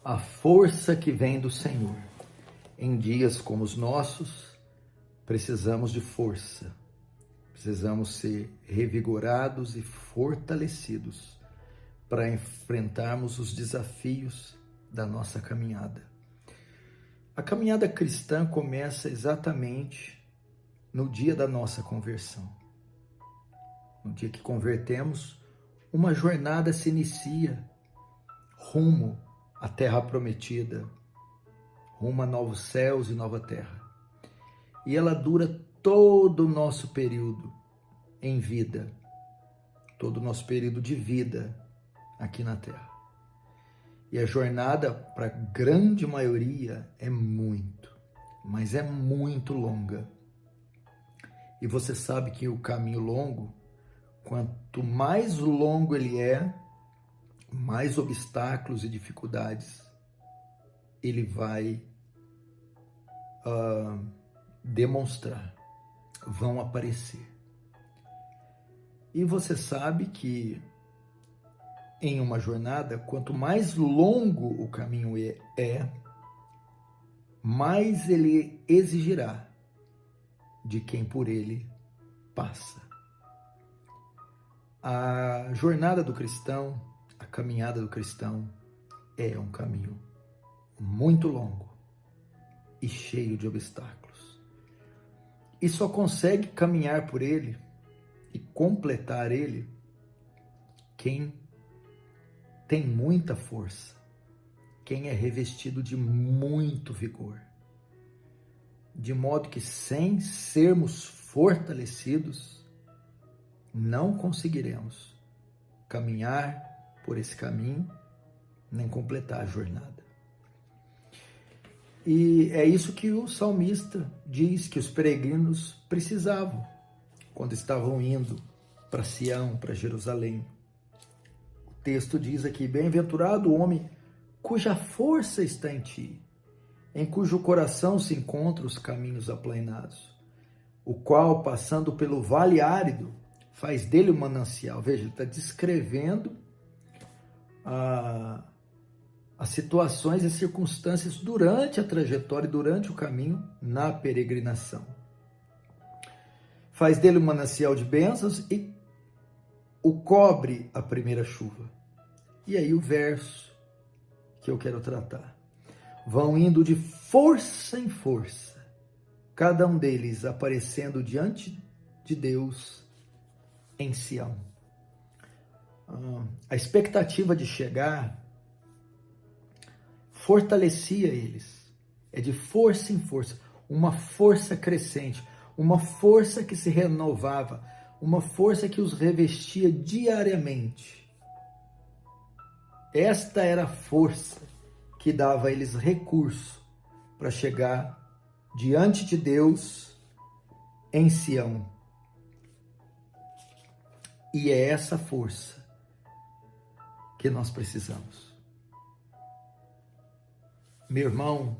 A força que vem do Senhor. Em dias como os nossos, precisamos de força. Precisamos ser revigorados e fortalecidos para enfrentarmos os desafios da nossa caminhada. A caminhada cristã começa exatamente no dia da nossa conversão. No dia que convertemos, uma jornada se inicia rumo à terra prometida, rumo a novos céus e nova terra. E ela dura todo o nosso período em vida, todo o nosso período de vida aqui na terra. E a jornada, para a grande maioria, é muito, mas é muito longa. E você sabe que o caminho longo, quanto mais longo ele é, mais obstáculos e dificuldades ele vai demonstrar, vão aparecer. E você sabe que em uma jornada, quanto mais longo o caminho é, mais ele exigirá de quem por ele passa. A jornada do cristão, a caminhada do cristão é um caminho muito longo e cheio de obstáculos. E só consegue caminhar por ele e completar ele quem tem muita força, quem é revestido de muito vigor. De modo que, sem sermos fortalecidos, não conseguiremos caminhar por esse caminho, nem completar a jornada. E é isso que o salmista diz que os peregrinos precisavam quando estavam indo para Sião, para Jerusalém. O texto diz aqui: bem-aventurado o homem cuja força está em ti, em cujo coração se encontram os caminhos aplainados, o qual, passando pelo vale árido, faz dele um manancial. Veja, ele está descrevendo as situações e circunstâncias durante a trajetória, durante o caminho, na peregrinação. Faz dele um manancial de bênçãos e o cobre a primeira chuva. E aí o verso que eu quero tratar. Vão indo de força em força, cada um deles aparecendo diante de Deus em Sião. A expectativa de chegar fortalecia eles. É de força em força, uma força crescente, uma força que se renovava, uma força que os revestia diariamente. Esta era a força que dava a eles recurso para chegar diante de Deus em Sião. E é essa força que nós precisamos. Meu irmão,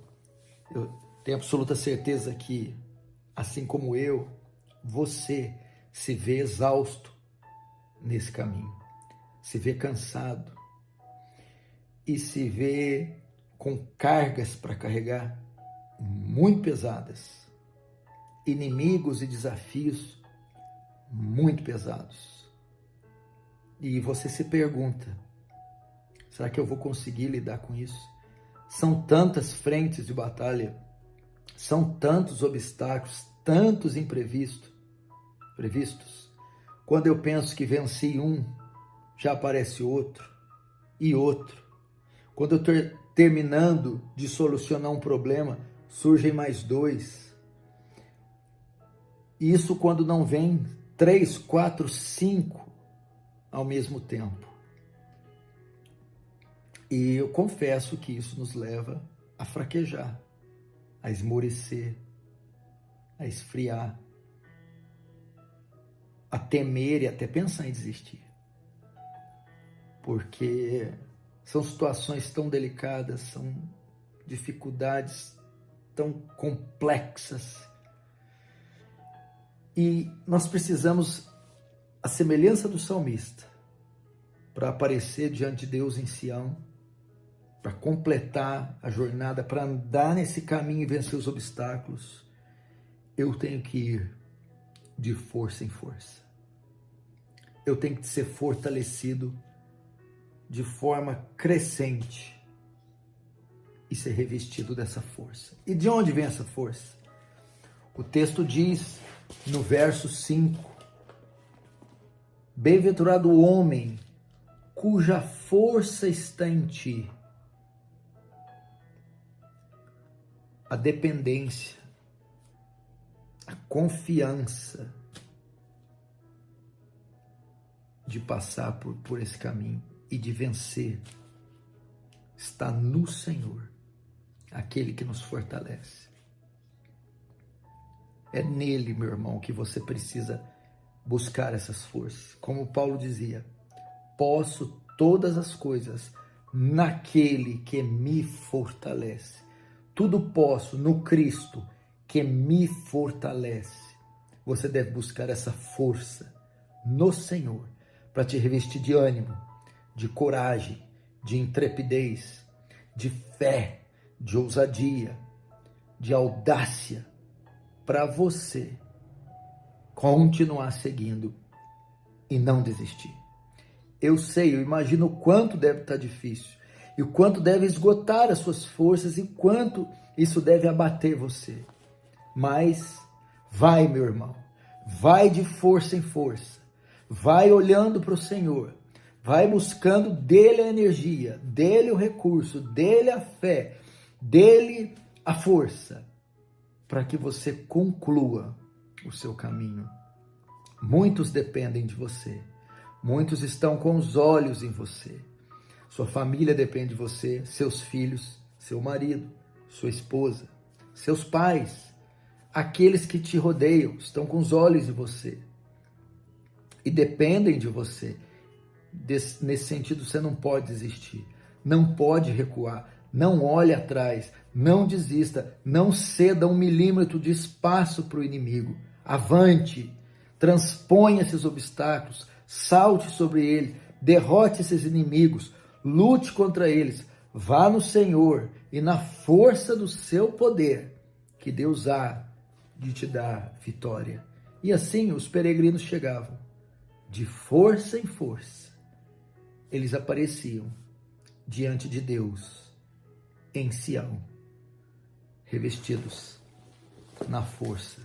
eu tenho absoluta certeza que, assim como eu, você se vê exausto nesse caminho, se vê cansado e se vê com cargas para carregar muito pesadas, inimigos e desafios muito pesados. E você se pergunta: será que eu vou conseguir lidar com isso? São tantas frentes de batalha, são tantos obstáculos, tantos imprevistos. Quando eu penso que venci um, já aparece outro e outro. Quando eu estou terminando de solucionar um problema, surgem mais dois. E isso quando não vem 3, 4, 5 ao mesmo tempo. E eu confesso que isso nos leva a fraquejar, a esmorecer, a esfriar, a temer e até pensar em desistir. Porque são situações tão delicadas, são dificuldades tão complexas. E nós precisamos, à semelhança do salmista, para aparecer diante de Deus em Sião, para completar a jornada, para andar nesse caminho e vencer os obstáculos, eu tenho que ir de força em força. Eu tenho que ser fortalecido de forma crescente e ser revestido dessa força. E de onde vem essa força? O texto diz no verso 5: bem-aventurado o homem cuja força está em ti. A dependência, a confiança de passar por esse caminho e de vencer está no Senhor, aquele que nos fortalece. É nele, meu irmão, que você precisa buscar essas forças. Como Paulo dizia, posso todas as coisas naquele que me fortalece. Tudo posso no Cristo que me fortalece. Você deve buscar essa força no Senhor para te revestir de ânimo, de coragem, de intrepidez, de fé, de ousadia, de audácia, para você continuar seguindo e não desistir. Eu imagino o quanto deve estar difícil, e o quanto deve esgotar as suas forças, e quanto isso deve abater você. Mas vai, meu irmão, vai de força em força, vai olhando para o Senhor, vai buscando dele a energia, dele o recurso, dele a fé, dele a força, para que você conclua o seu caminho. Muitos dependem de você, muitos estão com os olhos em você. Sua família depende de você, seus filhos, seu marido, sua esposa, seus pais, aqueles que te rodeiam, estão com os olhos em você e dependem de você. Nesse sentido, você não pode desistir, não pode recuar, não olhe atrás, não desista, não ceda 1 milímetro de espaço para o inimigo. Avante, transponha esses obstáculos, salte sobre eles, derrote esses inimigos, lute contra eles, vá no Senhor e na força do seu poder, que Deus há de te dar vitória. E assim os peregrinos chegavam, de força em força, eles apareciam diante de Deus, em Sião, revestidos na força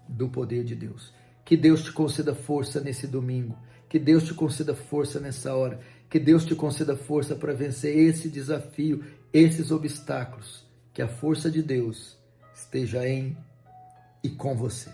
do poder de Deus. Que Deus te conceda força nesse domingo, que Deus te conceda força nessa hora, que Deus te conceda força para vencer esse desafio, esses obstáculos, que a força de Deus esteja em e com você.